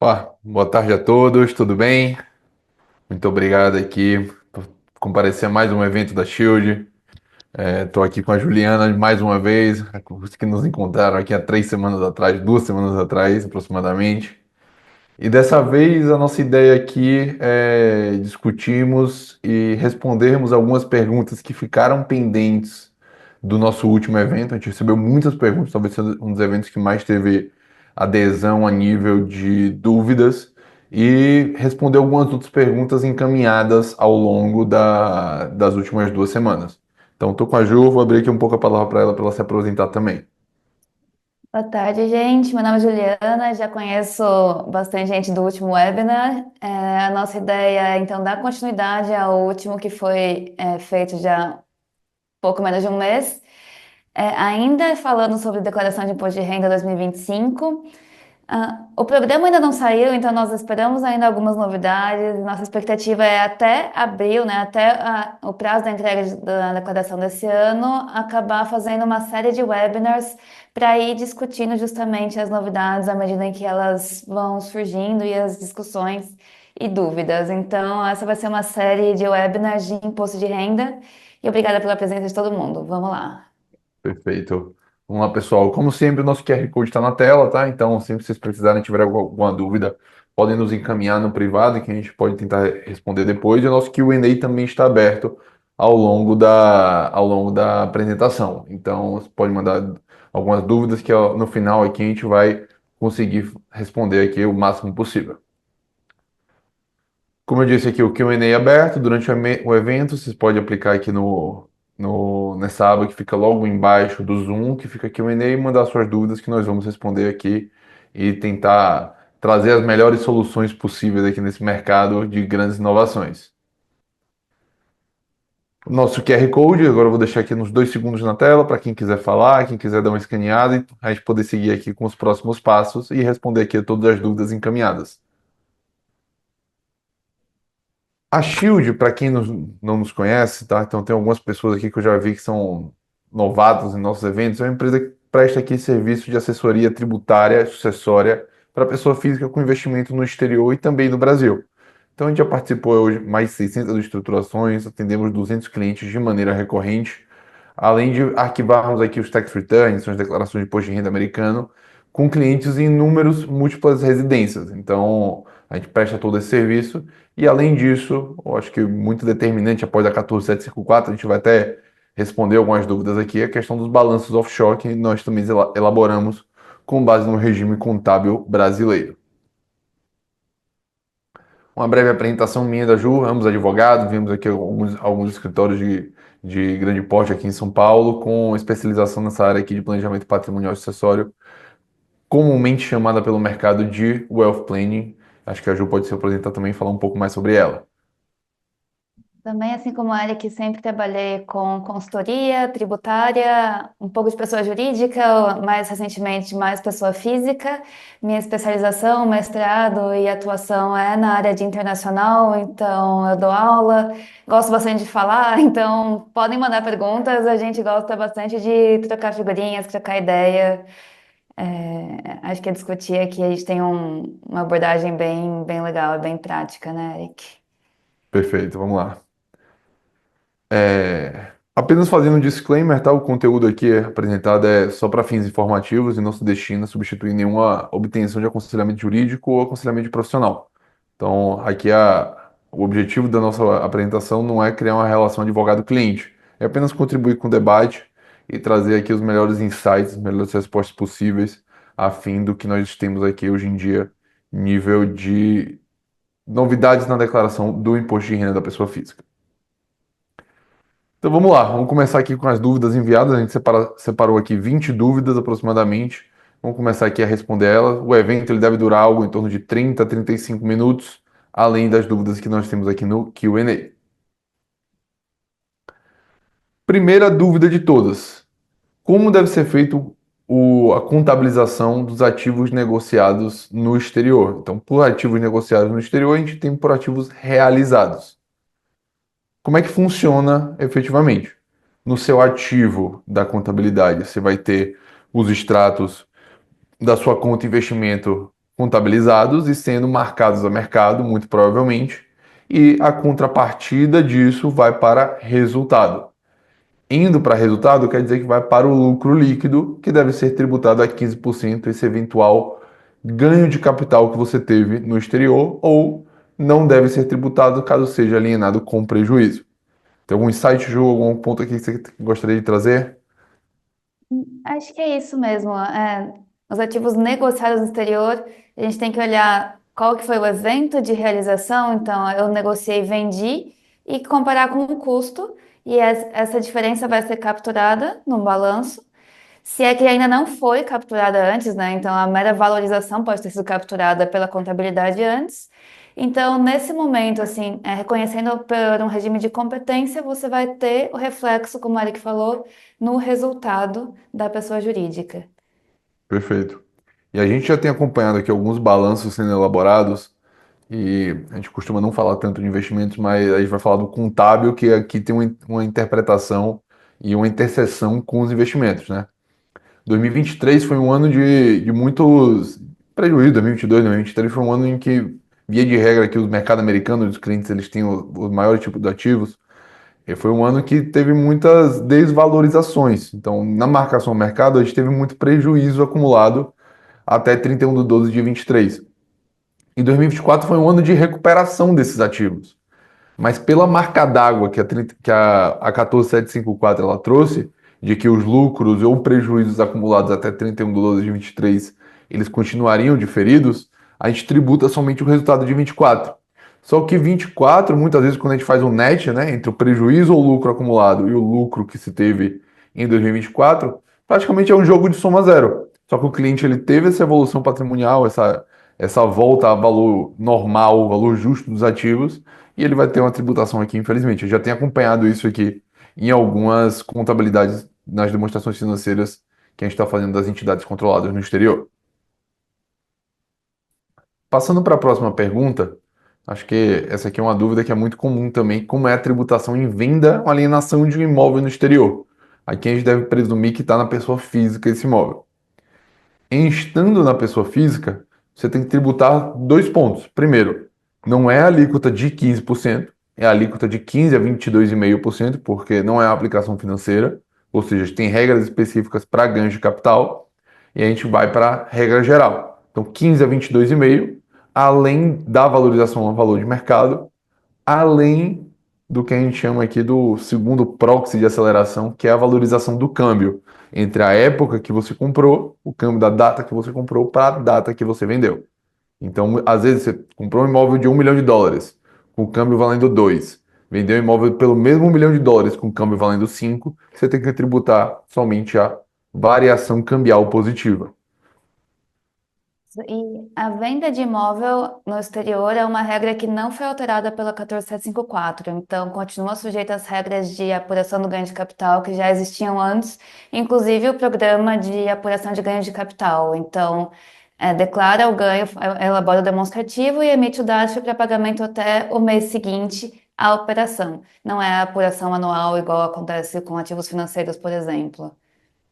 Boa tarde a todos, tudo bem? Muito obrigado aqui por comparecer a mais um evento da Shield. Estou aqui com a Juliana mais uma vez, os que nos encontraram aqui há 3 semanas atrás, 2 semanas atrás aproximadamente. E dessa vez a nossa ideia aqui é discutirmos e respondermos algumas perguntas que ficaram pendentes do nosso último evento. A gente recebeu muitas perguntas, talvez seja um dos eventos que mais teve adesão a nível de dúvidas, e responder algumas outras perguntas encaminhadas ao longo das últimas 2 semanas. Então, estou com a Ju, vou abrir aqui um pouco a palavra para ela se apresentar também. Boa tarde, gente. Meu nome é Juliana, já conheço bastante gente do último webinar. A nossa ideia é, então, dar continuidade ao último que foi feito já há pouco menos de um mês. Ainda falando sobre declaração de imposto de renda 2025. O programa ainda não saiu, então nós esperamos ainda algumas novidades. Nossa expectativa é até abril, né, até o prazo da entrega da declaração desse ano, acabar fazendo uma série de webinars para ir discutindo justamente as novidades à medida em que elas vão surgindo e as discussões e dúvidas. Então, essa vai ser uma série de webinars de imposto de renda. E obrigada pela presença de todo mundo. Vamos lá. Perfeito. Vamos lá, pessoal. Como sempre, o nosso QR Code está na tela, tá? Então, sempre que vocês precisarem, tiver alguma dúvida, podem nos encaminhar no privado, que a gente pode tentar responder depois. E o nosso Q&A também está aberto ao longo da apresentação. Então, você pode mandar algumas dúvidas que ó, no final aqui a gente vai conseguir responder aqui o máximo possível. Como eu disse aqui, o Q&A é aberto durante o evento, vocês podem aplicar aqui nessa aba que fica logo embaixo do Zoom, que fica Q&A, e mandar suas dúvidas que nós vamos responder aqui e tentar trazer as melhores soluções possíveis aqui nesse mercado de grandes inovações. O nosso QR Code, agora eu vou deixar aqui nos 2 segundos na tela para quem quiser falar, quem quiser dar uma escaneada, e a gente poder seguir aqui com os próximos passos e responder aqui a todas as dúvidas encaminhadas. A Shield, para quem não nos conhece, tá? Então tem algumas pessoas aqui que eu já vi que são novatos em nossos eventos. É uma empresa que presta aqui serviço de assessoria tributária sucessória para pessoa física com investimento no exterior e também no Brasil. Então a gente já participou hoje de mais de 600 estruturações, atendemos 200 clientes de maneira recorrente, além de arquivarmos aqui os tax returns, são as declarações de imposto de renda americano, com clientes em inúmeros múltiplas residências. Então a gente presta todo esse serviço. E além disso, eu acho que muito determinante após a 14754, a gente vai até responder algumas dúvidas aqui, a questão dos balanços offshore que nós também elaboramos com base no regime contábil brasileiro. Uma breve apresentação minha da Ju, ambos advogados, vimos aqui alguns escritórios de grande porte aqui em São Paulo, com especialização nessa área aqui de planejamento patrimonial e sucessório, comumente chamada pelo mercado de Wealth Planning. Acho que a Ju pode se apresentar também e falar um pouco mais sobre ela. Também, assim como a Eric, sempre trabalhei com consultoria tributária, um pouco de pessoa jurídica, mais recentemente mais pessoa física. Minha especialização, mestrado e atuação é na área de internacional, então eu dou aula, gosto bastante de falar, então podem mandar perguntas, a gente gosta bastante de trocar figurinhas, trocar ideia. Acho que a discutir aqui a gente tem uma abordagem bem legal, bem prática, né, Eric? Perfeito, vamos lá. Apenas fazendo um disclaimer, tá? O conteúdo aqui apresentado é só para fins informativos e não se destina a substituir nenhuma obtenção de aconselhamento jurídico ou aconselhamento profissional. Então, aqui o objetivo da nossa apresentação não é criar uma relação advogado-cliente, é apenas contribuir com o debate e trazer aqui os melhores insights, as melhores respostas possíveis, a fim do que nós temos aqui hoje em dia, nível de novidades na declaração do imposto de renda da pessoa física. Então vamos lá, vamos começar aqui com as dúvidas enviadas. A gente separou aqui 20 dúvidas aproximadamente. Vamos começar aqui a responder elas. O evento ele deve durar algo em torno de 30 a 35 minutos, além das dúvidas que nós temos aqui no Q&A. Primeira dúvida de todas: como deve ser feito a contabilização dos ativos negociados no exterior? Então, por ativos negociados no exterior, a gente tem por ativos realizados. Como é que funciona efetivamente? No seu ativo da contabilidade, você vai ter os extratos da sua conta investimento contabilizados e sendo marcados a mercado, muito provavelmente, e a contrapartida disso vai para resultado. Indo para resultado quer dizer que vai para o lucro líquido, que deve ser tributado a 15% esse eventual ganho de capital que você teve no exterior, ou não deve ser tributado caso seja alienado com prejuízo. Tem algum insight, Ju, algum ponto aqui que você gostaria de trazer? Acho que é isso mesmo. Os ativos negociados no exterior, a gente tem que olhar qual que foi o evento de realização. Então, eu negociei, vendi e comparar com o custo. E essa diferença vai ser capturada no balanço. Se é que ainda não foi capturada antes, né? Então, a mera valorização pode ter sido capturada pela contabilidade antes. Então, nesse momento, assim, reconhecendo por um regime de competência, você vai ter o reflexo, como o Eric falou, no resultado da pessoa jurídica. Perfeito. E a gente já tem acompanhado aqui alguns balanços sendo elaborados, e a gente costuma não falar tanto de investimentos, mas a gente vai falar do contábil, que aqui tem uma interpretação e uma interseção com os investimentos, né? 2023 foi um ano de muitos prejuízos. 2022, 2023 foi um ano em que, via de regra, que o mercado americano, os clientes, eles têm o maior tipo de ativos. E foi um ano que teve muitas desvalorizações. Então, na marcação ao mercado, a gente teve muito prejuízo acumulado até 31 de 12 de 23. E 2024 foi um ano de recuperação desses ativos. Mas pela marca d'água que a 14754 ela trouxe, de que os lucros ou prejuízos acumulados até 31 de 12 de 23, eles continuariam diferidos, a gente tributa somente o resultado de 24. Só que 24, muitas vezes, quando a gente faz um net, né, entre o prejuízo ou lucro acumulado e o lucro que se teve em 2024, praticamente é um jogo de soma zero. Só que o cliente ele teve essa evolução patrimonial, essa volta a valor normal, valor justo dos ativos, e ele vai ter uma tributação aqui, infelizmente. Eu já tenho acompanhado isso aqui em algumas contabilidades nas demonstrações financeiras que a gente está fazendo das entidades controladas no exterior. Passando para a próxima pergunta, acho que essa aqui é uma dúvida que é muito comum também, como é a tributação em venda ou alienação de um imóvel no exterior? Aqui a gente deve presumir que está na pessoa física esse imóvel. Em estando na pessoa física, você tem que tributar dois pontos. Primeiro, não é a alíquota de 15%, é a alíquota de 15 a 22,5%, porque não é a aplicação financeira, ou seja, tem regras específicas para ganho de capital, e a gente vai para a regra geral. Então, 15 a 22,5%, além da valorização ao valor de mercado, além do que a gente chama aqui do segundo proxy de aceleração, que é a valorização do câmbio entre a época que você comprou, o câmbio da data que você comprou para a data que você vendeu. Então, às vezes, você comprou um imóvel de US$ 1 milhão, com o câmbio valendo 2. Vendeu um imóvel pelo mesmo US$ 1 milhão, com o câmbio valendo 5. Você tem que tributar somente a variação cambial positiva. E a venda de imóvel no exterior é uma regra que não foi alterada pela 14754, então continua sujeita às regras de apuração do ganho de capital que já existiam antes, inclusive o programa de apuração de ganho de capital. Então, declara o ganho, elabora o demonstrativo e emite o DARF para pagamento até o mês seguinte à operação. Não é a apuração anual igual acontece com ativos financeiros, por exemplo.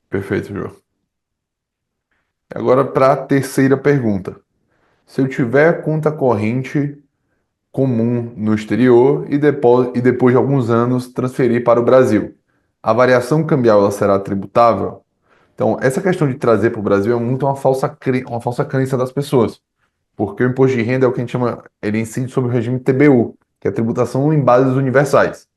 Perfeito, João. Agora, para a terceira pergunta. Se eu tiver conta corrente comum no exterior e depois de alguns anos transferir para o Brasil, a variação cambial ela será tributável? Então, essa questão de trazer para o Brasil é muito uma falsa crença das pessoas, porque o imposto de renda é o que a gente chama, ele incide sobre o regime TBU, que é a tributação em bases universais.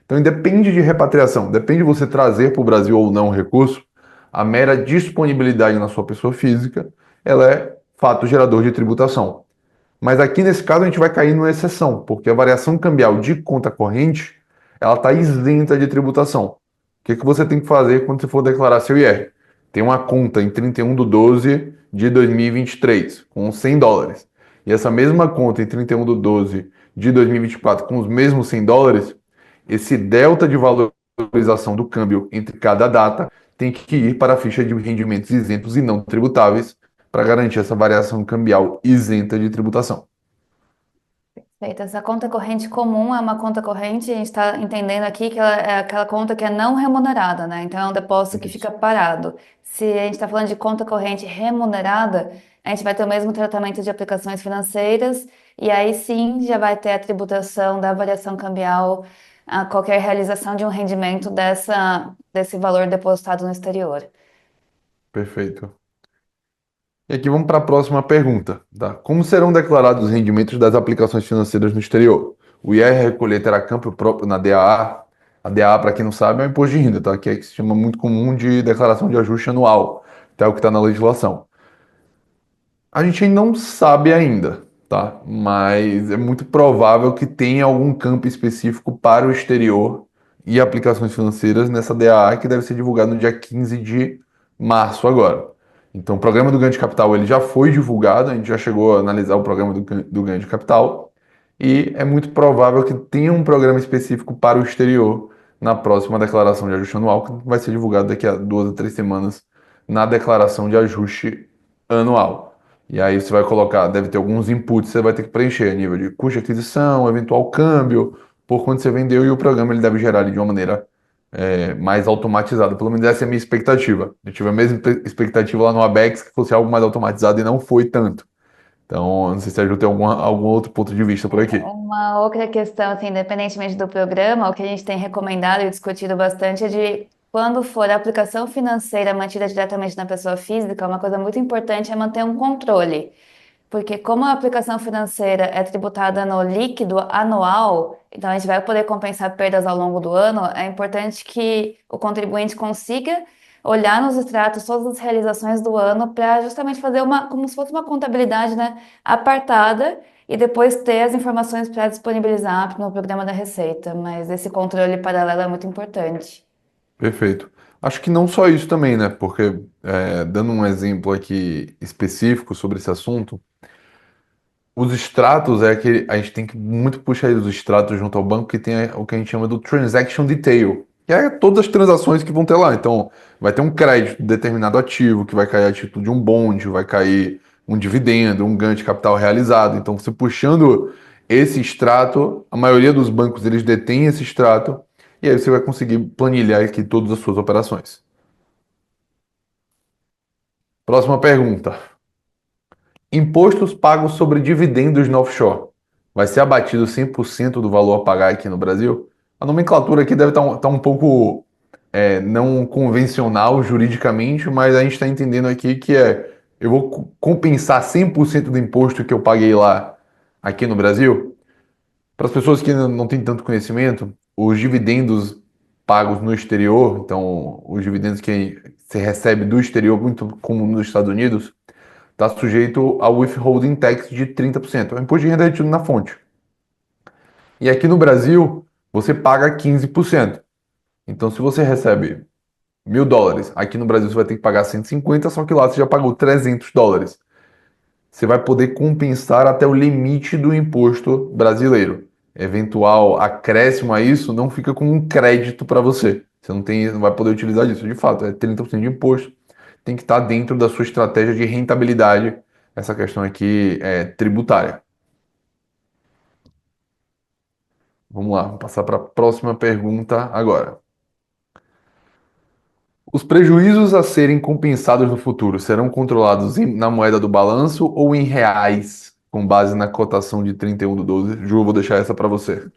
Então, independe de repatriação, depende de você trazer para o Brasil ou não o recurso, a mera disponibilidade na sua pessoa física, ela é fato gerador de tributação. Mas aqui nesse caso a gente vai cair numa exceção, porque a variação cambial de conta corrente, ela está isenta de tributação. O que que você tem que fazer quando você for declarar seu IR? Tem uma conta em 31 de 12 de 2023 com US$ 100. E essa mesma conta em 31 de 12 de 2024 com os mesmos US$ 100, esse delta de valorização do câmbio entre cada data tem que ir para a ficha de rendimentos isentos e não tributáveis para garantir essa variação cambial isenta de tributação. Feita. Essa conta corrente comum é uma conta corrente, a gente está entendendo aqui que ela é aquela conta que é não remunerada, né? Então é um depósito que Isso. fica parado. Se a gente está falando de conta corrente remunerada, a gente vai ter o mesmo tratamento de aplicações financeiras, e aí sim já vai ter a tributação da variação cambial a qualquer realização de um rendimento desse valor depositado no exterior. Perfeito. E aqui vamos para a próxima pergunta, tá? Como serão declarados os rendimentos das aplicações financeiras no exterior? O IR recolher terá campo próprio na DAA. A DAA, para quem não sabe, é o imposto de renda, tá? Que se chama muito comum de declaração de ajuste anual, até o que está na legislação. A gente não sabe ainda, tá? Mas é muito provável que tenha algum campo específico para o exterior e aplicações financeiras nessa DAA que deve ser divulgado no dia 15 de março agora. Então, o programa do ganho de capital ele já foi divulgado, a gente já chegou a analisar o programa do ganho de capital e é muito provável que tenha um programa específico para o exterior na próxima declaração de ajuste anual, que vai ser divulgado daqui a 2 a 3 semanas na declaração de ajuste anual. E aí você vai colocar, deve ter alguns inputs que você vai ter que preencher, nível de custo de aquisição, eventual câmbio, por quanto você vendeu, e o programa ele deve gerar ali de uma maneira mais automatizada. Pelo menos essa é a minha expectativa. Eu tive a mesma expectativa lá no Abex, que fosse algo mais automatizado e não foi tanto. Então, não sei se a Ju tem algum outro ponto de vista por aqui. Uma outra questão, assim, independentemente do programa, o que a gente tem recomendado e discutido bastante é de quando for a aplicação financeira mantida diretamente na pessoa física, uma coisa muito importante é manter um controle. Porque como a aplicação financeira é tributada no líquido anual, então a gente vai poder compensar perdas ao longo do ano, é importante que o contribuinte consiga olhar nos extratos todas as realizações do ano para justamente fazer uma, como se fosse uma contabilidade, né, apartada e depois ter as informações para disponibilizar no programa da Receita. Mas esse controle paralelo é muito importante. Perfeito. Acho que não só isso também, né? Porque, dando um exemplo aqui específico sobre esse assunto, os extratos é que a gente tem que muito puxar os extratos junto ao banco que tem o que a gente chama do transaction detail, que é todas as transações que vão ter lá. Então, vai ter um crédito de determinado ativo, que vai cair a título de um bonde, vai cair um dividendo, um ganho de capital realizado. Então, você puxando esse extrato, a maioria dos bancos eles detêm esse extrato, e aí você vai conseguir planilhar aqui todas as suas operações. Próxima pergunta. Impostos pagos sobre dividendos no offshore. Vai ser abatido 100% do valor a pagar aqui no Brasil? A nomenclatura aqui deve estar um pouco não convencional juridicamente, mas a gente está entendendo aqui que eu vou compensar 100% do imposto que eu paguei lá aqui no Brasil. Para as pessoas que não têm tanto conhecimento, os dividendos pagos no exterior, então os dividendos que você recebe do exterior, muito comum nos Estados Unidos, está sujeito ao withholding tax de 30%. É o imposto de renda retido na fonte. E aqui no Brasil, você paga 15%. Então, se você recebe US$ 1.000, aqui no Brasil você vai ter que pagar 150, só que lá você já pagou US$ 300. Você vai poder compensar até o limite do imposto brasileiro. Eventual acréscimo a isso não fica como um crédito para você. Você não vai poder utilizar disso. De fato, é 30% de imposto. Tem que estar dentro da sua estratégia de rentabilidade, essa questão aqui é tributária. Vamos lá, vamos passar para a próxima pergunta agora. Os prejuízos a serem compensados no futuro serão controlados na moeda do balanço ou em reais, com base na cotação de 31/12? Ju, eu vou deixar essa para você.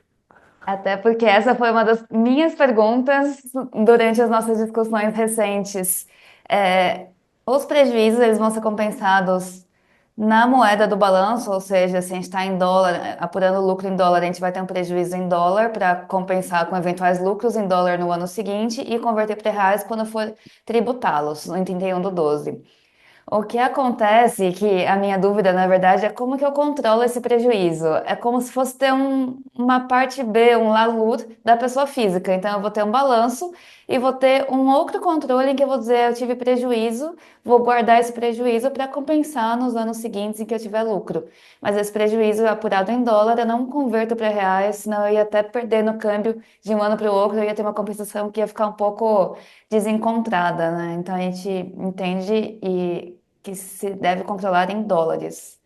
Até porque essa foi uma das minhas perguntas durante as nossas discussões recentes. É, os prejuízos eles vão ser compensados na moeda do balanço, ou seja, se a gente está em dólar, apurando lucro em dólar, a gente vai ter um prejuízo em dólar para compensar com eventuais lucros em dólar no ano seguinte e converter para reais quando for tributá-los, no 31/12. O que acontece, que a minha dúvida, na verdade, é como que eu controlo esse prejuízo. É como se fosse ter uma parte B, um LALUR da pessoa física. Então, eu vou ter um balanço e vou ter um outro controle em que eu vou dizer, eu tive prejuízo, vou guardar esse prejuízo para compensar nos anos seguintes em que eu tiver lucro. Mas esse prejuízo é apurado em dólar, eu não converto para reais, senão eu ia até perder no câmbio de um ano para o outro, eu ia ter uma compensação que ia ficar um pouco desencontrada, né? Então a gente entende e que se deve controlar em dólares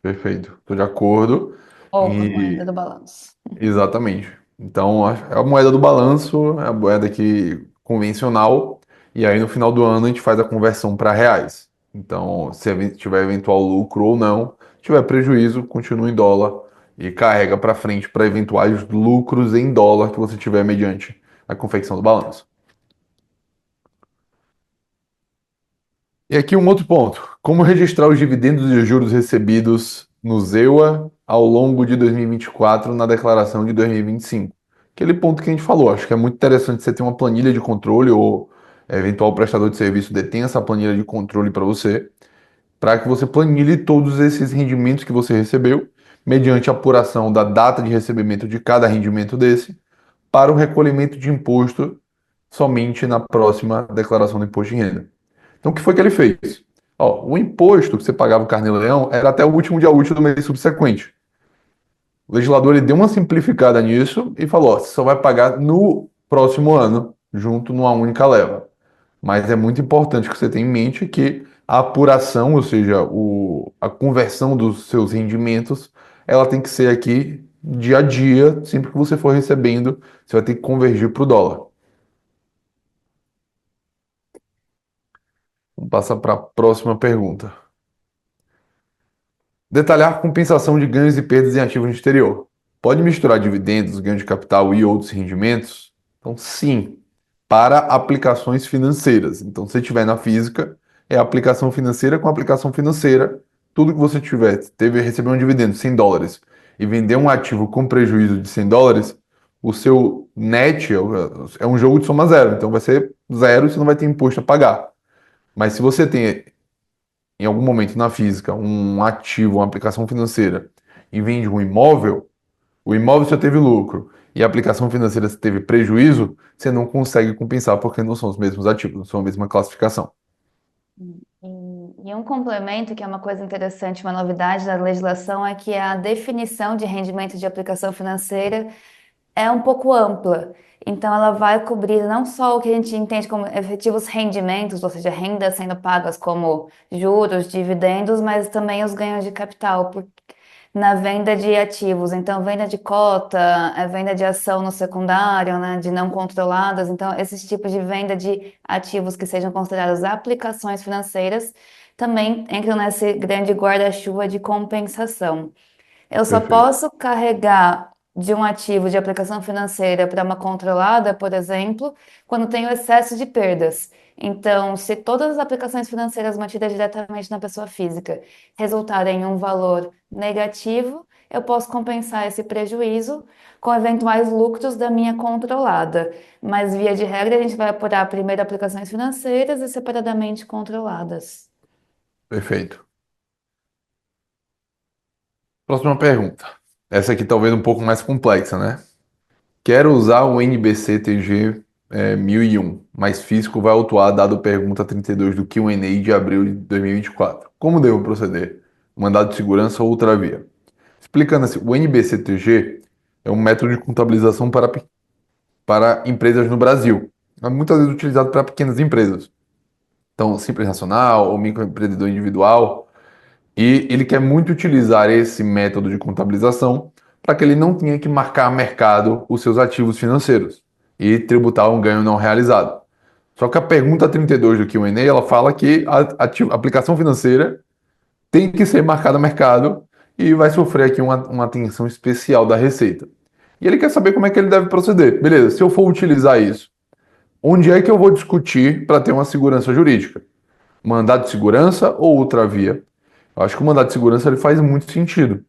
Perfeito, estou de acordo. ou a moeda E do balanço. exatamente. Então, a moeda do balanço é a moeda que convencional, e aí no final do ano a gente faz a conversão para reais. Então, se tiver eventual lucro ou não, se tiver prejuízo, continua em dólar e carrega para frente para eventuais lucros em dólar que você tiver mediante a confecção do balanço. E aqui um outro ponto: como registrar os dividendos e juros recebidos no ZEUA ao longo de 2024 na declaração de 2025? Aquele ponto que a gente falou, acho que é muito interessante você ter uma planilha de controle ou eventual prestador de serviço detém essa planilha de controle para que você planilhe todos esses rendimentos que você recebeu, mediante a apuração da data de recebimento de cada rendimento desse, para o recolhimento de imposto somente na próxima declaração do imposto de renda. Então, o que foi que ele fez? Ó, o imposto que você pagava o Carnê-Leão era até o último dia útil do mês subsequente. O legislador ele deu uma simplificada nisso e falou: ó, você só vai pagar no próximo ano, junto numa única leva. Mas é muito importante que você tenha em mente que a apuração, ou seja, a conversão dos seus rendimentos, ela tem que ser aqui dia a dia, sempre que você for recebendo, você vai ter que convergir para o dólar. Vamos passar para a próxima pergunta. Detalhar compensação de ganhos e perdas em ativos no exterior. Pode misturar dividendos, ganho de capital e outros rendimentos? Então, sim, para aplicações financeiras. Então, se tiver na física, é aplicação financeira com aplicação financeira. Tudo que você tiver, receber um dividendo de 100 dólares e vender um ativo com prejuízo de 100 dólares, o seu net é um jogo de soma zero. Então, vai ser zero e você não vai ter imposto a pagar. Mas se você tem em algum momento na física um ativo, uma aplicação financeira e vende um imóvel, o imóvel já teve lucro e a aplicação financeira teve prejuízo, você não consegue compensar porque não são os mesmos ativos, não são a mesma classificação. E um complemento, que é uma coisa interessante, uma novidade da legislação, é que a definição de rendimento de aplicação financeira é um pouco ampla. Então, ela vai cobrir não só o que a gente entende como efetivos rendimentos, ou seja, rendas sendo pagas como juros, dividendos, mas também os ganhos de capital na venda de ativos. Então, venda de cota, venda de ação no secundário, né, de não controladas. Então, esses tipos de venda de ativos que sejam consideradas aplicações financeiras também entram nesse grande guarda-chuva de compensação. Eu só Perfeito. posso carregar de um ativo de aplicação financeira para uma controlada, por exemplo, quando tenho excesso de perdas. Então, se todas as aplicações financeiras mantidas diretamente na pessoa física resultarem em um valor negativo, eu posso compensar esse prejuízo com eventuais lucros da minha controlada. Mas, via de regra, a gente vai apurar primeiro aplicações financeiras e separadamente controladas. Perfeito. Próxima pergunta. Essa aqui talvez um pouco mais complexa, né? Quero usar o NBC-TG 1001, mas físico vai autuar dado pergunta 32 do Q&A de abril de 2024. Como devo proceder? Mandado de segurança ou outra via? Explicando assim, o NBCTG é um método de contabilização para empresas no Brasil. É muitas vezes utilizado para pequenas empresas. Então, simples nacional ou microempreendedor individual. E ele quer muito utilizar esse método de contabilização para que ele não tenha que marcar a mercado os seus ativos financeiros e tributar um ganho não realizado. Só que a pergunta 32 do Q&A, ela fala que a aplicação financeira tem que ser marcada a mercado e vai sofrer aqui uma atenção especial da Receita. E ele quer saber como é que ele deve proceder. Beleza, se eu for utilizar isso, onde é que eu vou discutir para ter uma segurança jurídica? Mandado de segurança ou outra via? Eu acho que o mandado de segurança ele faz muito sentido,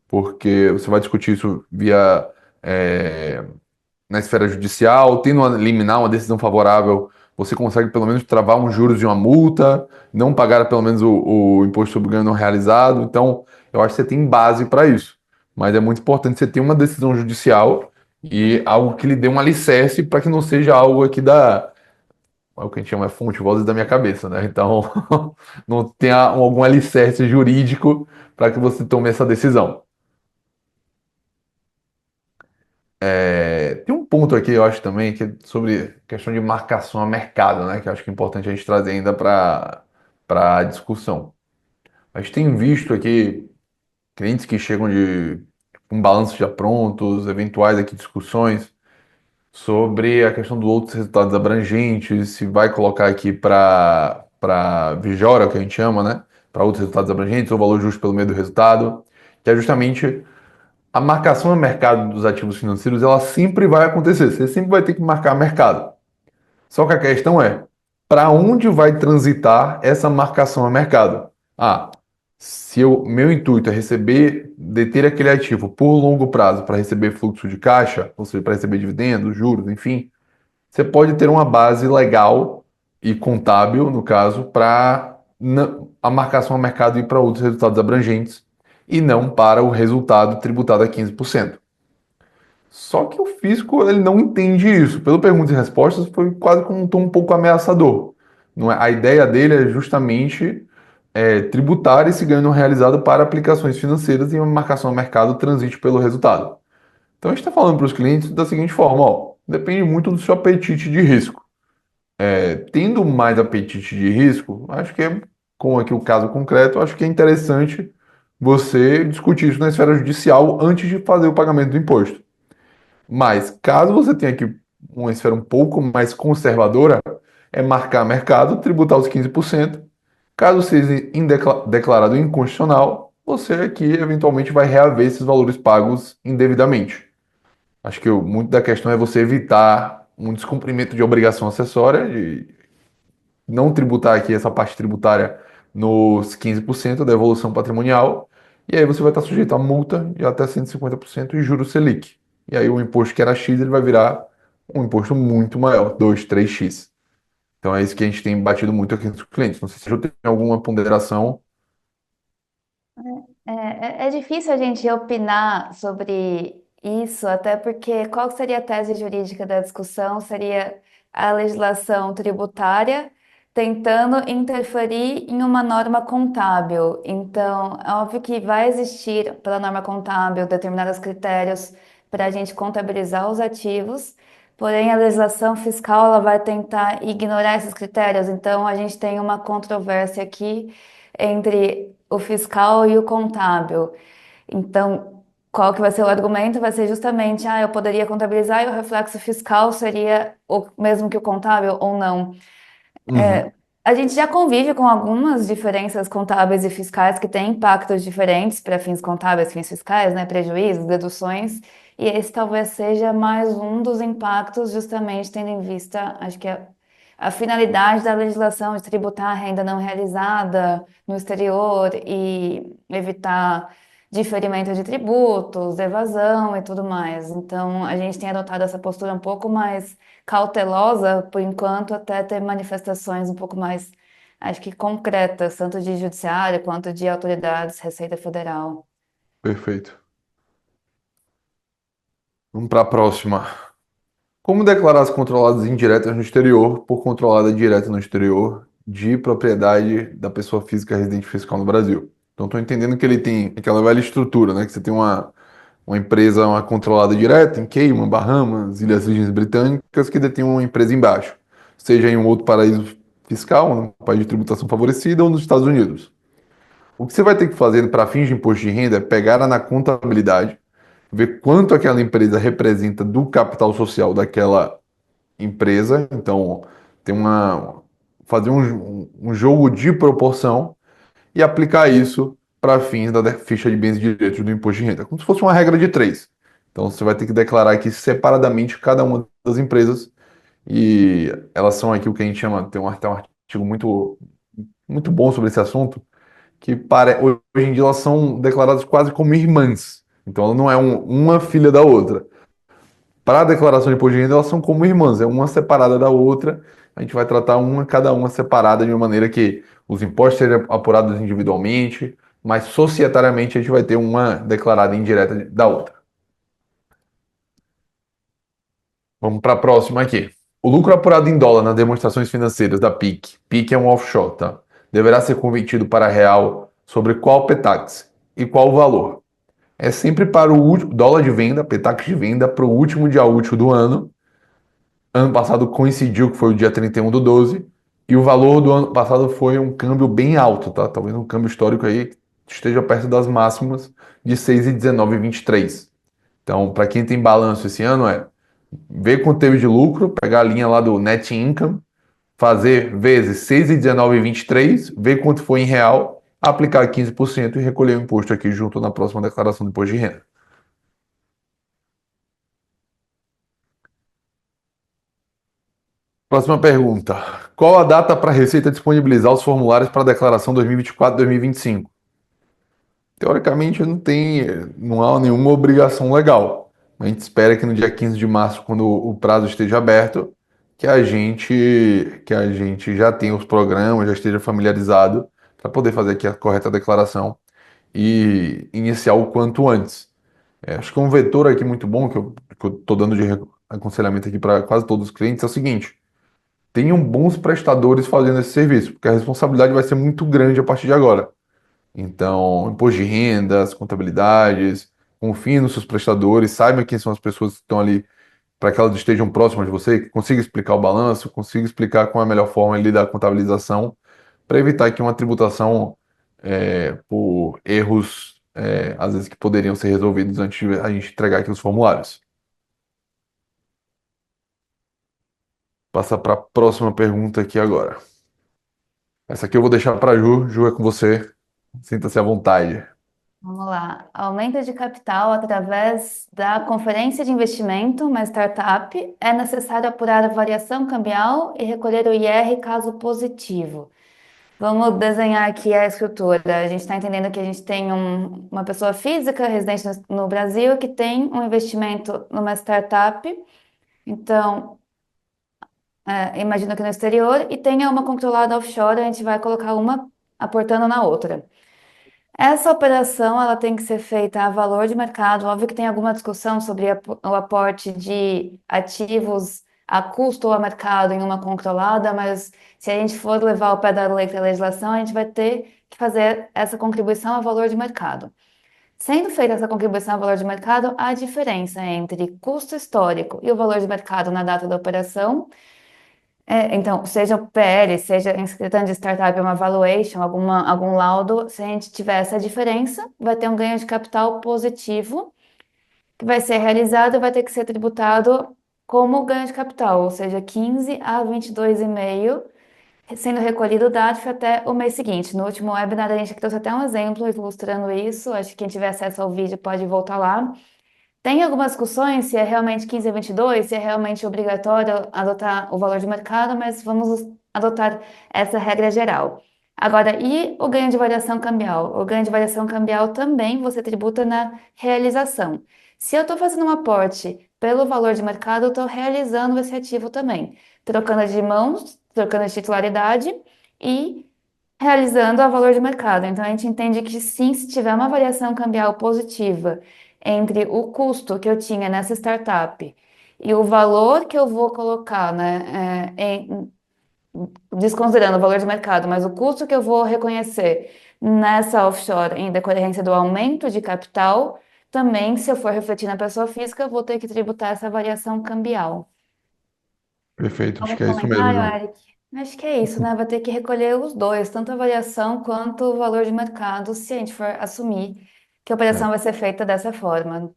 porque você vai discutir isso via é, na esfera judicial, tendo uma liminar, uma decisão favorável, você consegue pelo menos travar uns juros de uma multa, não pagar pelo menos o imposto sobre ganho não realizado. Então, eu acho que você tem base para isso. Mas é muito importante você ter uma decisão judicial e algo que lhe dê um alicerce para que não seja algo aqui é o que a gente chama de fonte vozes da minha cabeça, né? Então, não tenha algum alicerce jurídico para que você tome essa decisão. Tem um ponto aqui, eu acho também, que é sobre questão de marcação a mercado, né? Que eu acho que é importante a gente trazer ainda para a discussão. A gente tem visto aqui clientes que chegam com balanços já prontos, eventuais aqui discussões sobre a questão dos outros resultados abrangentes, se vai colocar aqui para para VJORA, que a gente chama, né? Para outros resultados abrangentes, ou valor justo pelo meio do resultado, que é justamente a marcação a mercado dos ativos financeiros, ela sempre vai acontecer. Você sempre vai ter que marcar mercado. Só que a questão é, para onde vai transitar essa marcação a mercado? Ah, se o meu intuito é receber, deter aquele ativo por longo prazo para receber fluxo de caixa, ou seja, para receber dividendos, juros, enfim, você pode ter uma base legal e contábil, no caso, para a marcação a mercado ir para outros resultados abrangentes e não para o resultado tributado a 15%. Só que o fisco ele não entende isso. Pelo perguntas e respostas, foi quase como um tom um pouco ameaçador. Não é? A ideia dele é justamente tributar esse ganho não realizado para aplicações financeiras e uma marcação a mercado transite pelo resultado. Então a gente está falando para os clientes da seguinte forma: ó, depende muito do seu apetite de risco. Tendo mais apetite de risco, acho que com aqui o caso concreto, acho que é interessante você discutir isso na esfera judicial antes de fazer o pagamento do imposto. Mas caso você tenha aqui uma esfera um pouco mais conservadora, é marcar mercado, tributar os 15%. Caso seja declarado inconstitucional, você aqui eventualmente vai reaver esses valores pagos indevidamente. Acho que muito da questão é você evitar um descumprimento de obrigação acessória, de não tributar aqui essa parte tributária nos 15% da evolução patrimonial, e aí você vai estar sujeito a multa de até 150% e juros Selic. E aí o imposto que era X, ele vai virar um imposto muito maior, 2, 3x. Então é isso que a gente tem batido muito aqui nos clientes. Não sei se eu tenho alguma ponderação. É difícil a gente opinar sobre isso, até porque qual seria a tese jurídica da discussão? Seria a legislação tributária tentando interferir em uma norma contábil. Então, é óbvio que vai existir, pela norma contábil, determinados critérios para a gente contabilizar os ativos, porém a legislação fiscal ela vai tentar ignorar esses critérios. Então, a gente tem uma controvérsia aqui entre o fiscal e o contábil. Então, qual que vai ser o argumento? Vai ser justamente, eu poderia contabilizar e o reflexo fiscal seria o mesmo que o contábil ou não. Uhum. A gente já convive com algumas diferenças contábeis e fiscais que têm impactos diferentes para fins contábeis, fins fiscais, né? Prejuízos, deduções, e esse talvez seja mais um dos impactos, justamente tendo em vista, acho que a finalidade da legislação de tributar a renda não realizada no exterior e evitar diferimento de tributos, evasão e tudo mais. Então, a gente tem adotado essa postura um pouco mais cautelosa, por enquanto, até ter manifestações um pouco mais, acho que concretas, tanto de judiciário quanto de autoridades, Receita Federal. Perfeito. Vamos para a próxima. Como declarar as controladas indiretas no exterior por controlada direta no exterior de propriedade da pessoa física residente fiscal no Brasil? Então, estou entendendo que ele tem aquela velha estrutura, né? Que você tem uma empresa, uma controlada direta em Cayman, Bahamas, Ilhas Virgens Britânicas, que detém uma empresa embaixo, seja em um outro paraíso fiscal, um país de tributação favorecida ou nos Estados Unidos. O que você vai ter que fazer para fins de imposto de renda é pegar na contabilidade, ver quanto aquela empresa representa do capital social daquela empresa. Então, tem fazer um jogo de proporção e aplicar isso para fins da ficha de bens e direitos do imposto de renda, como se fosse uma regra de três. Então, você vai ter que declarar aqui separadamente cada uma das empresas e elas são aqui o que a gente chama, tem um artigo muito bom sobre esse assunto, que hoje em dia elas são declaradas quase como irmãs. Então, ela não é uma filha da outra. Para a declaração de imposto de renda, elas são como irmãs, é uma separada da outra. A gente vai tratar cada uma separada de uma maneira que os impostos sejam apurados individualmente, mas societariamente a gente vai ter uma declarada indireta da outra. Vamos para a próxima aqui. O lucro apurado em dólar nas demonstrações financeiras da PIC, PIC é um offshore, tá? Deverá ser convertido para real sobre qual PTAX e qual o valor. É sempre para o último dólar de venda, PTAX de venda, para o último dia útil do ano. Ano passado coincidiu que foi o dia 31 do 12 e o valor do ano passado foi um câmbio bem alto, tá? Talvez um câmbio histórico aí que esteja perto das máximas de 6,1923. Então, para quem tem balanço esse ano, ver quanto teve de lucro, pegar a linha lá do net income, fazer vezes 6,19,23, ver quanto foi em real, aplicar 15% e recolher o imposto aqui junto na próxima declaração de imposto de renda. Próxima pergunta. Qual a data para a Receita disponibilizar os formulários para a declaração 2024-2025? Teoricamente, não há nenhuma obrigação legal. A gente espera que no dia 15 de março, quando o prazo esteja aberto, que a gente já tenha os programas, já esteja familiarizado para poder fazer aqui a correta declaração e iniciar o quanto antes. Acho que um vetor aqui muito bom que eu estou dando de aconselhamento aqui para quase todos os clientes é o seguinte: tenham bons prestadores fazendo esse serviço, porque a responsabilidade vai ser muito grande a partir de agora. Então, imposto de rendas, contabilidades, confie nos seus prestadores, saiba quem são as pessoas que estão ali para que elas estejam próximas de você, que consiga explicar o balanço, consiga explicar qual é a melhor forma ali da contabilização, para evitar que uma tributação por erros, às vezes que poderiam ser resolvidos antes de a gente entregar aqui os formulários. Passa para a próxima pergunta aqui agora. Essa aqui eu vou deixar para a Ju. Ju, é com você. Sinta-se à vontade. Vamos lá. Aumento de capital através da conferência de investimento, uma startup, é necessário apurar a variação cambial e recolher o IR caso positivo. Vamos desenhar aqui a estrutura. A gente está entendendo que a gente tem uma pessoa física residente no Brasil que tem um investimento numa startup. Então, imagino que no exterior, e tenha uma controlada offshore, a gente vai colocar uma aportando na outra. Essa operação ela tem que ser feita a valor de mercado. Óbvio que tem alguma discussão sobre o aporte de ativos a custo ou a mercado em uma controlada, mas se a gente for levar ao pé da letra a legislação, a gente vai ter que fazer essa contribuição a valor de mercado. Sendo feita essa contribuição a valor de mercado, a diferença entre custo histórico e o valor de mercado na data da operação então, seja o PL, seja inscrita de startup, uma valuation, algum laudo, se a gente tiver essa diferença, vai ter um ganho de capital positivo, que vai ser realizado e vai ter que ser tributado como ganho de capital, ou seja, 15 a 22,5, sendo recolhido o DARF até o mês seguinte. No último webinar, a gente trouxe até um exemplo ilustrando isso, acho que quem tiver acesso ao vídeo pode voltar lá. Tem algumas discussões se é realmente 15 a 22, se é realmente obrigatório adotar o valor de mercado, mas vamos adotar essa regra geral. Agora, e o ganho de variação cambial? O ganho de variação cambial também você tributa na realização. Se eu estou fazendo um aporte pelo valor de mercado, eu estou realizando esse ativo também, trocando de mãos, trocando de titularidade e realizando a valor de mercado. Então, a gente entende que sim, se tiver uma variação cambial positiva entre o custo que eu tinha nessa startup e o valor que eu vou colocar, né, desconsiderando o valor de mercado, mas o custo que eu vou reconhecer nessa offshore em decorrência do aumento de capital, também, se eu for refletir na pessoa física, eu vou ter que tributar essa variação cambial. Perfeito, acho Algum que é isso mesmo, comentário, Ju. Eric? Acho que é isso, né? Vai ter que recolher os dois, tanto a variação quanto o valor de mercado, se a gente for assumir que a operação É. vai ser feita dessa forma.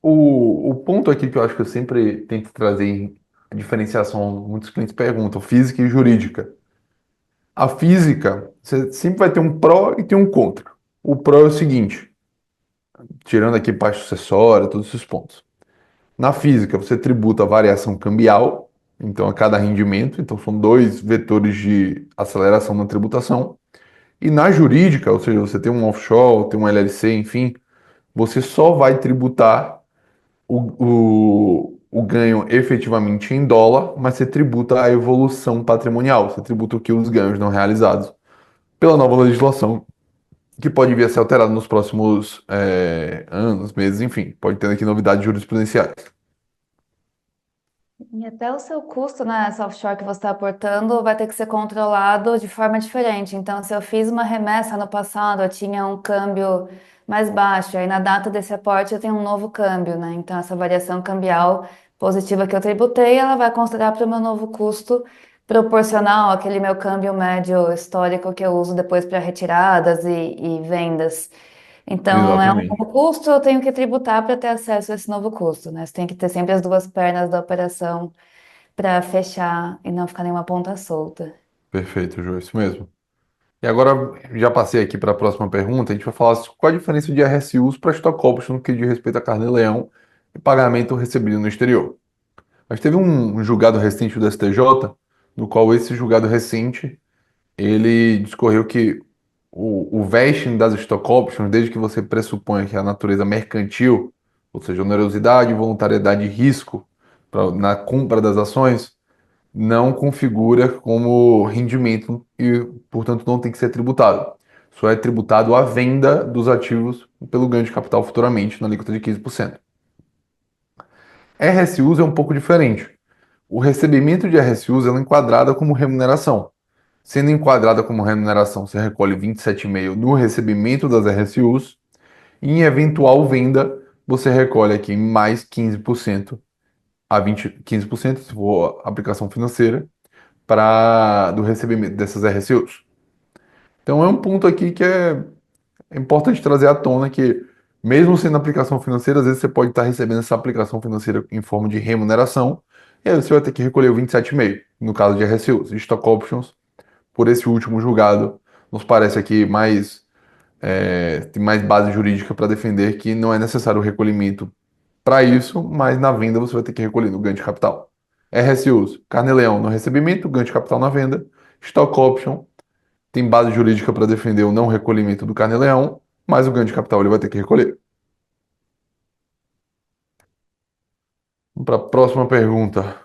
O ponto aqui que eu acho que eu sempre tento trazer em diferenciação, muitos clientes perguntam, física e jurídica. A física, você sempre vai ter um pró e tem um contra. O pró é o seguinte, tirando aqui parte sucessória, todos esses pontos. Na física, você tributa a variação cambial, então a cada rendimento, então são dois vetores de aceleração na tributação. E na jurídica, ou seja, você tem um offshore, tem um LLC, enfim, você só vai tributar o ganho efetivamente em dólar, mas você tributa a evolução patrimonial, você tributa o que os ganhos não realizados pela nova legislação, que pode vir a ser alterada nos próximos anos, meses, enfim, pode ter aqui novidades jurisprudenciais. E até o seu custo nessa offshore que você está aportando vai ter que ser controlado de forma diferente. Então, se eu fiz uma remessa no passado, eu tinha um câmbio mais baixo, aí na data desse aporte eu tenho um novo câmbio, né? Então, essa variação cambial positiva que eu tributei, ela vai considerar para o meu novo custo proporcional àquele meu câmbio médio histórico que eu uso depois para retiradas e vendas. Então, é um Exatamente. novo custo, eu tenho que tributar para ter acesso a esse novo custo, né? Você tem que ter sempre as duas pernas da operação para fechar e não ficar nenhuma ponta solta. Perfeito, Ju, isso mesmo. E agora, já passei aqui para a próxima pergunta, a gente vai falar qual a diferença de RSUs para stock options no que diz respeito a carnê-leão e pagamento recebido no exterior. Mas teve um julgado recente do STJ, no qual esse julgado recente, ele discorreu que o vesting das stock options, desde que você pressuponha que a natureza mercantil, ou seja, onerosidade, voluntariedade e risco na compra das ações, não configura como rendimento e, portanto, não tem que ser tributado. Só é tributado a venda dos ativos pelo ganho de capital futuramente, na alíquota de 15%. RSUs é um pouco diferente. O recebimento de RSUs é enquadrada como remuneração. Sendo enquadrada como remuneração, você recolhe 27,5% no recebimento das RSUs e em eventual venda, você recolhe aqui mais 15% a 15% se for aplicação financeira do recebimento dessas RSUs. Então é um ponto aqui que é importante trazer à tona que, mesmo sendo aplicação financeira, às vezes você pode estar recebendo essa aplicação financeira em forma de remuneração, e aí você vai ter que recolher o 27,5%, no caso de RSUs. Stock Options, por esse último julgado, nos parece aqui tem mais base jurídica para defender que não é necessário o recolhimento para isso, mas na venda você vai ter que recolher no ganho de capital. RSUs, carnê-leão no recebimento, ganho de capital na venda. Stock Option, tem base jurídica para defender o não recolhimento do carnê-leão, mas o ganho de capital ele vai ter que recolher. Para a próxima pergunta.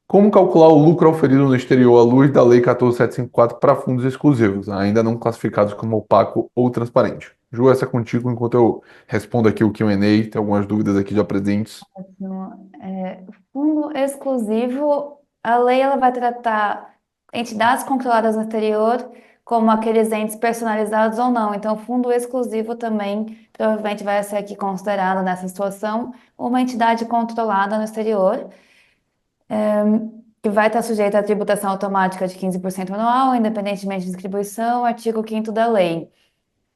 Como calcular o lucro auferido no exterior à luz da Lei 14.754 para fundos exclusivos, ainda não classificados como opaco ou transparente? Ju, essa é contigo enquanto eu respondo aqui o Q&A, tem algumas dúvidas aqui já presentes. Fundo exclusivo, a lei ela vai tratar entidades controladas no exterior como aqueles entes personalizados ou não. Então, fundo exclusivo também provavelmente vai ser aqui considerado nessa situação uma entidade controlada no exterior, que vai estar sujeita à tributação automática de 15% anual, independentemente de distribuição, artigo 5º da lei.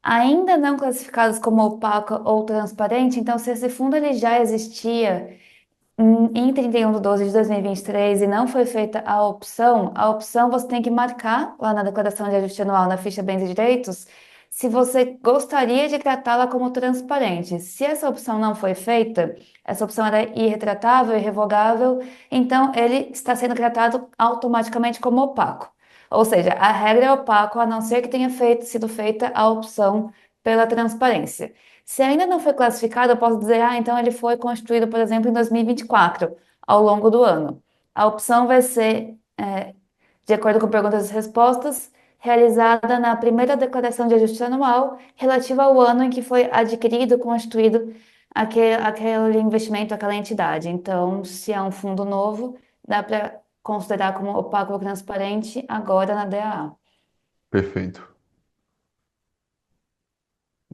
Ainda não classificados como opaco ou transparente, então se esse fundo ele já existia em 31 de 12 de 2023 e não foi feita a opção você tem que marcar lá na declaração de ajuste anual, na ficha bens e direitos, se você gostaria de tratá-la como transparente. Se essa opção não foi feita, essa opção era irretratável, irrevogável, então ele está sendo tratado automaticamente como opaco. Ou seja, a regra é opaco a não ser que tenha sido feita a opção pela transparência. Se ainda não foi classificado, eu posso dizer, então ele foi constituído, por exemplo, em 2024, ao longo do ano. A opção vai ser, de acordo com perguntas e respostas, realizada na primeira declaração de ajuste anual relativa ao ano em que foi adquirido, constituído aquele investimento, aquela entidade. Então, se é um fundo novo, dá para considerar como opaco ou transparente agora na DAA. Perfeito.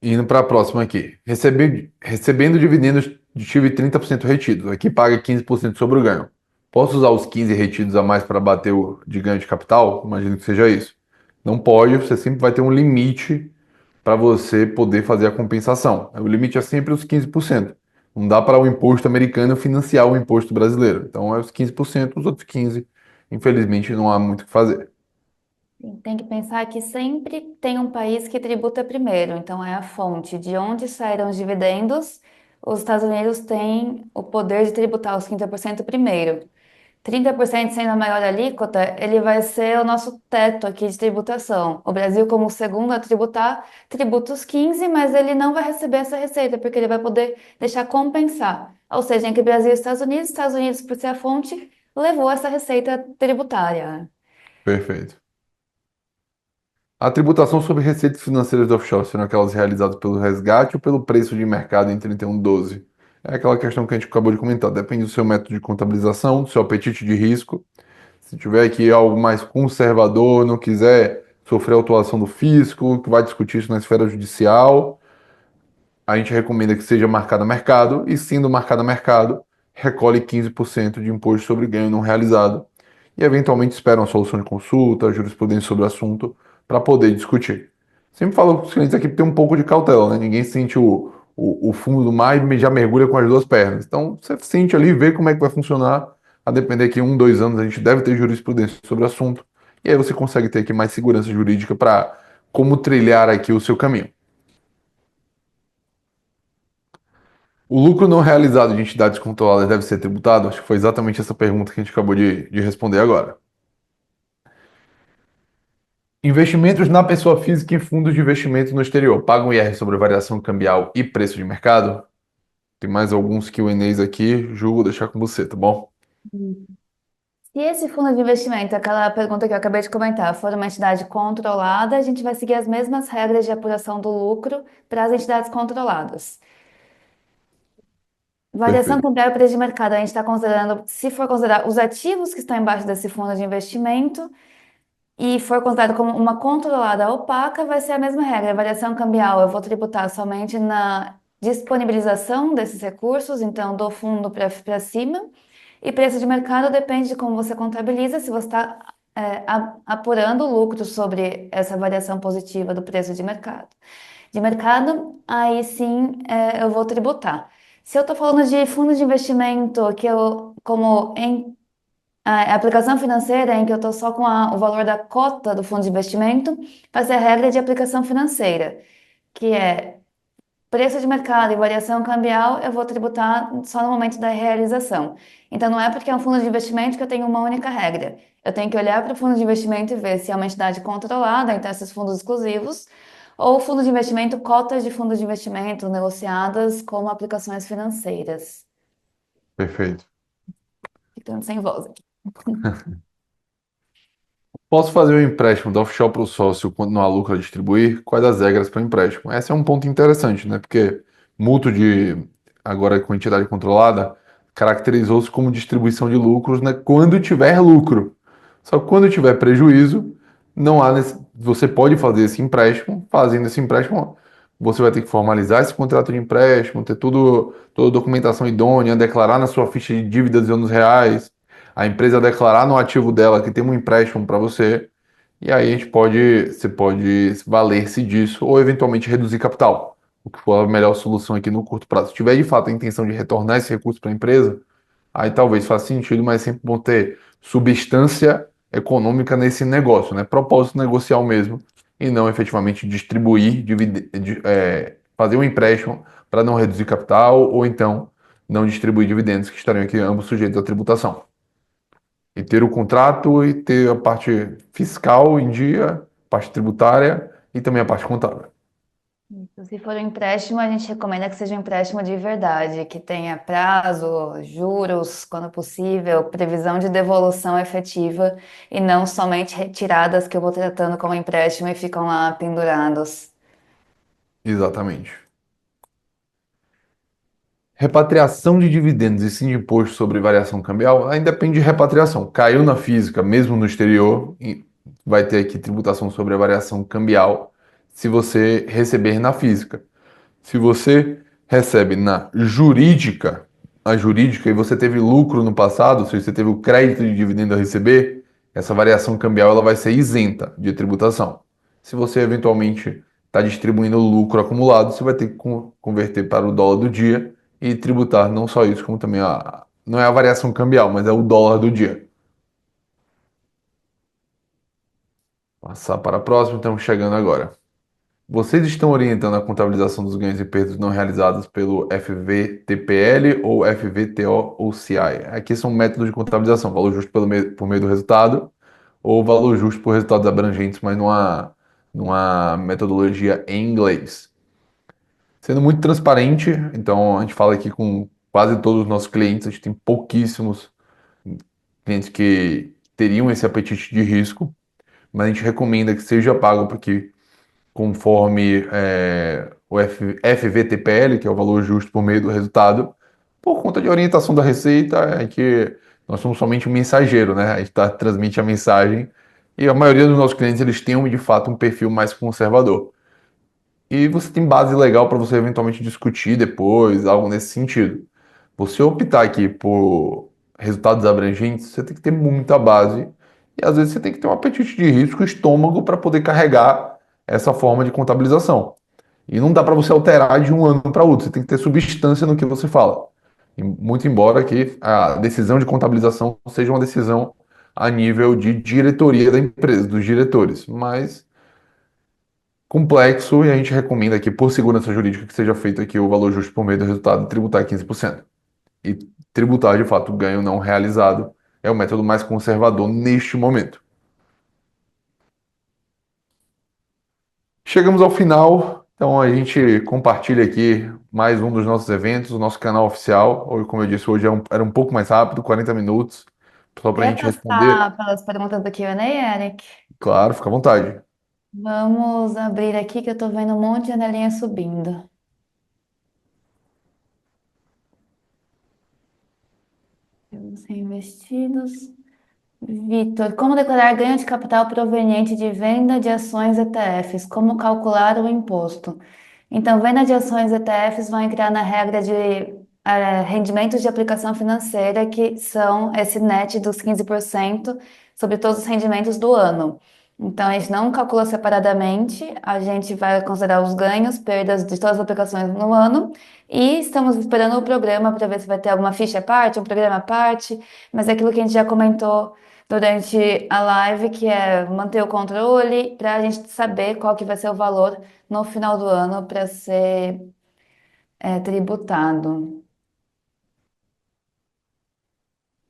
Indo para a próxima aqui. Recebendo dividendos, tive 30% retidos. Aqui paga 15% sobre o ganho. Posso usar os 15 retidos a mais para bater o de ganho de capital? Imagino que seja isso. Não pode, você sempre vai ter um limite para você poder fazer a compensação. O limite é sempre os 15%. Não dá para o imposto americano financiar o imposto brasileiro. Então é os 15%, os outros 15%, infelizmente, não há muito o que fazer. Tem que pensar que sempre tem um país que tributa primeiro, então é a fonte de onde saíram os dividendos. Os Estados Unidos têm o poder de tributar os 30% primeiro. 30% sendo a maior alíquota, ele vai ser o nosso teto aqui de tributação. O Brasil, como o segundo a tributar, tributa os 15%, mas ele não vai receber essa receita, porque ele vai poder deixar compensar. Ou seja, entre Brasil e Estados Unidos, por ser a fonte, levou essa receita tributária. Perfeito. A tributação sobre receitas financeiras de offshore serão aquelas realizadas pelo resgate ou pelo preço de mercado em 31/12? É aquela questão que a gente acabou de comentar. Depende do seu método de contabilização, do seu apetite de risco. Se tiver aqui algo mais conservador, não quiser sofrer autuação do fisco, que vai discutir isso na esfera judicial, a gente recomenda que seja marcado a mercado e, sendo marcado a mercado, recolhe 15% de imposto sobre ganho não realizado e, eventualmente, espera uma solução de consulta, jurisprudência sobre o assunto para poder discutir. Sempre falo com os clientes aqui que tem um pouco de cautela, né? Ninguém sente o fundo do mar e já mergulha com as duas pernas. Então, você sente ali, vê como é que vai funcionar, A depender que em 1, 2 anos a gente deve ter jurisprudência sobre o assunto. E aí você consegue ter aqui mais segurança jurídica para como trilhar aqui o seu caminho. O lucro não realizado de entidades controladas deve ser tributado? Acho que foi exatamente essa pergunta que a gente acabou de responder agora. Investimentos na pessoa física em fundos de investimento no exterior pagam IR sobre variação cambial e preço de mercado? Tem mais alguns Q&As aqui, julgo deixar com você, tá bom? Se esse fundo de investimento, aquela pergunta que eu acabei de comentar, for uma entidade controlada, a gente vai seguir as mesmas regras de apuração do lucro para as entidades controladas. Variação Perfeito. cambial e preço de mercado, a gente está considerando, se for considerar os ativos que estão embaixo desse fundo de investimento e for considerado como uma controlada opaca, vai ser a mesma regra. Variação cambial, eu vou tributar somente na disponibilização desses recursos, então do fundo para cima. E preço de mercado depende de como você contabiliza, se você está apurando o lucro sobre essa variação positiva do preço de mercado. De mercado, aí sim eu vou tributar. Se eu estou falando de fundos de investimento, que eu, como em a aplicação financeira, em que eu estou só com o valor da cota do fundo de investimento, vai ser a regra de aplicação financeira, que é preço de mercado e variação cambial, eu vou tributar só no momento da realização. Então, não é porque é um fundo de investimento que eu tenho uma única regra. Eu tenho que olhar para o fundo de investimento e ver se é uma entidade controlada, então esses fundos exclusivos, ou fundo de investimento, cotas de fundos de investimento negociadas como aplicações financeiras. Perfeito. Ficando sem voz aqui. Posso fazer um empréstimo da offshore para o sócio quando não há lucro a distribuir? Quais as regras para o empréstimo? Esse é um ponto interessante, né? Porque mútuo de, agora com entidade controlada, caracterizou-se como distribuição de lucros, né, quando tiver lucro. Só que quando tiver prejuízo, não há você pode fazer esse empréstimo. Fazendo esse empréstimo, você vai ter que formalizar esse contrato de empréstimo, ter toda a documentação idônea, declarar na sua ficha de dívidas em anos reais, a empresa declarar no ativo dela que tem um empréstimo para você, e aí você pode valer-se disso ou eventualmente reduzir capital, o que for a melhor solução aqui no curto prazo. Se tiver de fato a intenção de retornar esse recurso para a empresa, aí talvez faça sentido, mas sempre bom ter substância econômica nesse negócio, né? Propósito negocial mesmo, e não efetivamente distribuir, fazer um empréstimo para não reduzir capital, ou então não distribuir dividendos que estariam aqui ambos sujeitos à tributação. E ter o contrato e ter a parte fiscal em dia, parte tributária e também a parte contábil. Se for um empréstimo, a gente recomenda que seja um empréstimo de verdade, que tenha prazo, juros, quando possível, previsão de devolução efetiva e não somente retiradas que eu vou tratando como empréstimo e ficam lá pendurados. Exatamente. Repatriação de dividendos e sim de imposto sobre variação cambial, ainda depende de repatriação. Caiu na física, mesmo no exterior, e vai ter aqui tributação sobre a variação cambial se você receber na física. Se você recebe na jurídica, a jurídica, e você teve lucro no passado, se você teve o crédito de dividendo a receber, essa variação cambial ela vai ser isenta de tributação. Se você eventualmente está distribuindo lucro acumulado, você vai ter que converter para o dólar do dia e tributar não só isso, como também não é a variação cambial, mas é o dólar do dia. Passar para a próxima, estamos chegando agora. Vocês estão orientando a contabilização dos ganhos e perdas não realizados pelo FVTPL ou FVTO ou CI? Aqui são métodos de contabilização, valor justo por meio do resultado ou valor justo por resultados abrangentes, mas numa metodologia em inglês. Sendo muito transparente, então a gente fala aqui com quase todos os nossos clientes, a gente tem pouquíssimos clientes que teriam esse apetite de risco, mas a gente recomenda que seja pago porque conforme o FVTPL, que é o valor justo por meio do resultado, por conta de orientação da Receita, é que nós somos somente um mensageiro, né? A gente transmite a mensagem e a maioria dos nossos clientes eles têm de fato um perfil mais conservador. E você tem base legal para você eventualmente discutir depois, algo nesse sentido. Você optar aqui por resultados abrangentes, você tem que ter muita base e às vezes você tem que ter um apetite de risco, estômago para poder carregar essa forma de contabilização. E não dá para você alterar de um ano para outro, você tem que ter substância no que você fala. E muito embora que a decisão de contabilização seja uma decisão a nível de diretoria da empresa, dos diretores, mas complexo e a gente recomenda aqui, por segurança jurídica, que seja feito aqui o valor justo por meio do resultado e tributar 15%. E tributar, de fato, o ganho não realizado é o método mais conservador neste momento. Chegamos ao final, então a gente compartilha aqui mais um dos nossos eventos, o nosso canal oficial. Hoje, como eu disse, hoje era um pouco mais rápido, 40 minutos, só para a Quer gente responder. passar pelas perguntas do Q&A, Eric? Claro, fica à vontade. Vamos abrir aqui que eu tô vendo um monte de janelinha subindo. Temos reinvestidos. Vitor, como declarar ganho de capital proveniente de venda de ações ETFs? Como calcular o imposto? Então, venda de ações ETFs vai entrar na regra de rendimentos de aplicação financeira, que são esse net dos 15% sobre todos os rendimentos do ano. Então, a gente não calcula separadamente, a gente vai considerar os ganhos, perdas de todas as aplicações no ano, e estamos esperando o programa para ver se vai ter alguma ficha à parte, um programa à parte, mas é aquilo que a gente já comentou durante a live, que é manter o controle para a gente saber qual que vai ser o valor no final do ano para ser tributado.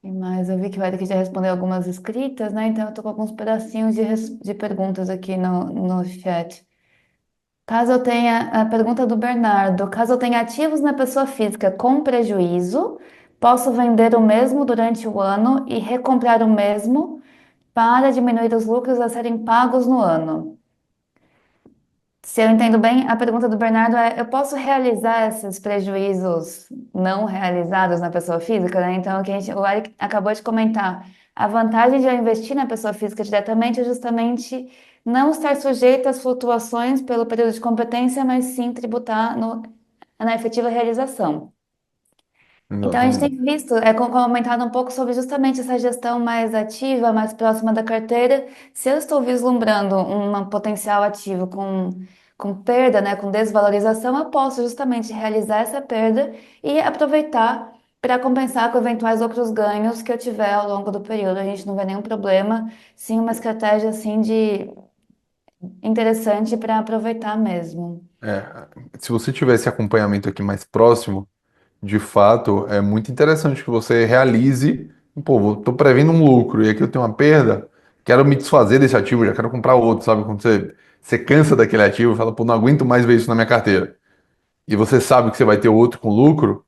E mais, eu vi que o Eric já respondeu algumas escritas, né? Então eu tô com alguns pedacinhos de perguntas aqui no chat. Caso eu tenha, a pergunta do Bernardo, caso eu tenha ativos na pessoa física com prejuízo, posso vender o mesmo durante o ano e recomprar o mesmo para diminuir os lucros a serem pagos no ano. Se eu entendo bem, a pergunta do Bernardo é: eu posso realizar esses prejuízos não realizados na pessoa física, né? Então, o que o Eric acabou de comentar, a vantagem de eu investir na pessoa física diretamente é justamente não estar sujeito às flutuações pelo período de competência, mas sim tributar na efetiva realização. Então, a gente tem Exatamente. visto, comentado um pouco sobre justamente essa gestão mais ativa, mais próxima da carteira. Se eu estou vislumbrando um potencial ativo com perda, né, com desvalorização, eu posso justamente realizar essa perda e aproveitar para compensar com eventuais outros ganhos que eu tiver ao longo do período. A gente não vê nenhum problema, sim, uma estratégia assim de interessante para aproveitar mesmo. É, se você tiver esse acompanhamento aqui mais próximo, de fato, é muito interessante que você realize. Pô, estou prevendo um lucro e aqui eu tenho uma perda, quero me desfazer desse ativo, já quero comprar outro, sabe? Quando você cansa daquele ativo, fala, pô, não aguento mais ver isso na minha carteira. E você sabe que você vai ter outro com lucro,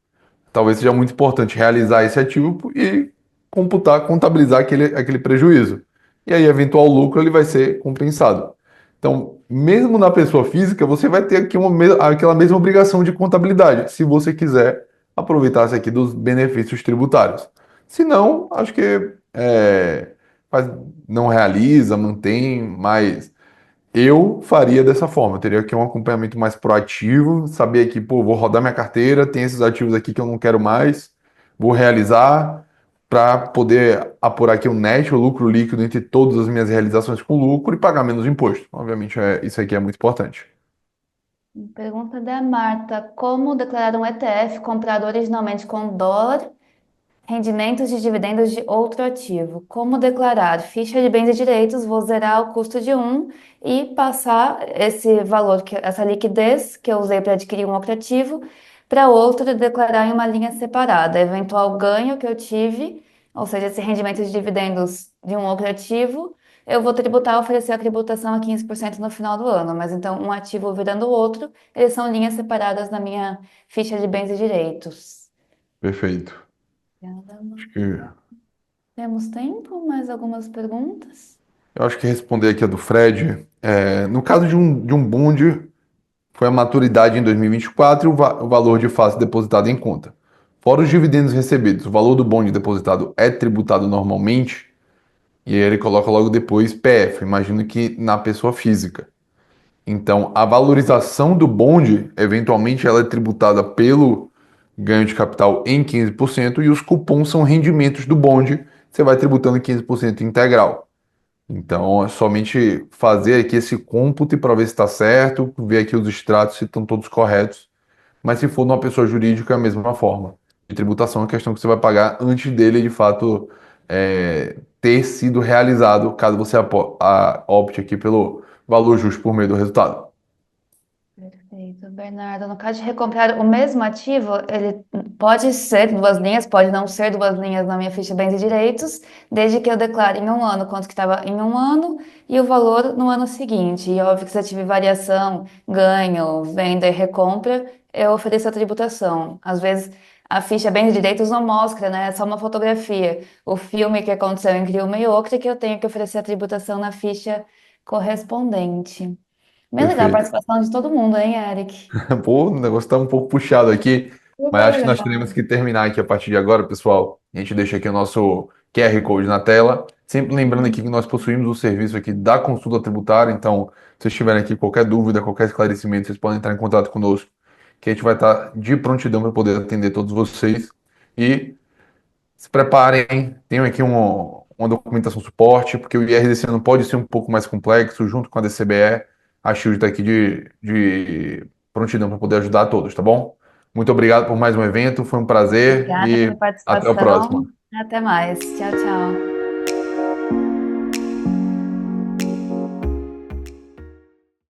talvez seja muito importante realizar esse ativo e computar, contabilizar aquele prejuízo. E aí, eventual lucro, ele vai ser compensado. Então, mesmo na pessoa física, você vai ter aqui aquela mesma obrigação de contabilidade, se você quiser aproveitar-se aqui dos benefícios tributários. Se não, acho que faz- não realiza, mantém, mas eu faria dessa forma. Eu teria aqui um acompanhamento mais proativo, saber que, pô, vou rodar minha carteira, tem esses ativos aqui que eu não quero mais, vou realizar para poder apurar aqui o net, o lucro líquido entre todas as minhas realizações com lucro e pagar menos imposto. Obviamente, isso aqui é muito importante. Pergunta da Marta: como declarar um ETF comprado originalmente com dólar? Rendimentos de dividendos de outro ativo. Como declarar? Ficha de bens e direitos, vou zerar o custo de um e passar esse valor, essa liquidez que eu usei para adquirir um outro ativo, para outro e declarar em uma linha separada. Eventual ganho que eu tive, ou seja, esse rendimento de dividendos de um outro ativo, eu vou tributar, oferecer a tributação a 15% no final do ano. Mas então, um ativo virando o outro, eles são linhas separadas na minha ficha de bens e direitos. Perfeito. Acho que, Temos tempo? Mais algumas perguntas? eu acho que responder aqui a do Fred, no caso de um bonde, foi a maturidade em 2024 e o valor de face depositado em conta. Fora os dividendos recebidos, o valor do bonde depositado é tributado normalmente. E aí ele coloca logo depois PF, imagino que na pessoa física. Então, a valorização do bonde, eventualmente, ela é tributada pelo ganho de capital em 15% e os cupons são rendimentos do bonde, você vai tributando 15% integral. Então, é somente fazer aqui esse cômputo para ver se está certo, ver aqui os extratos se estão todos corretos. Mas se for numa pessoa jurídica, é a mesma forma. de tributação, a questão que você vai pagar antes dele, de fato, ter sido realizado, caso você opte aqui pelo valor justo por meio do resultado. Perfeito, Bernardo. No caso de recomprar o mesmo ativo, ele pode ser duas linhas, pode não ser duas linhas na minha ficha bens e direitos, desde que eu declare em um ano quanto que estava em um ano e o valor no ano seguinte. E óbvio que se eu tiver variação, ganho, venda e recompra, eu ofereço a tributação. Às vezes a ficha bens e direitos não mostra, né? É só uma fotografia. O filme que aconteceu entre uma e outra que eu tenho que oferecer a tributação na ficha correspondente. Bem legal a Perfeito. participação de todo mundo, hein, Eric? Pô, o negócio está um pouco puxado aqui, mas Super acho que nós legal. teremos que terminar aqui a partir de agora, pessoal. A gente deixa aqui o nosso QR Code na tela. Sempre lembrando aqui que nós possuímos o serviço aqui da consulta tributária, então, se vocês tiverem aqui qualquer dúvida, qualquer esclarecimento, vocês podem entrar em contato conosco, que a gente vai estar de prontidão para poder atender todos vocês. E se preparem, tenham aqui uma documentação suporte, porque o IR desse ano pode ser um pouco mais complexo, junto com a DCBE. A Shield está aqui de prontidão para poder ajudar a todos, tá bom? Muito obrigado por mais um evento, foi um prazer Obrigada pela e até a participação. próxima. Até mais. Tchau, tchau.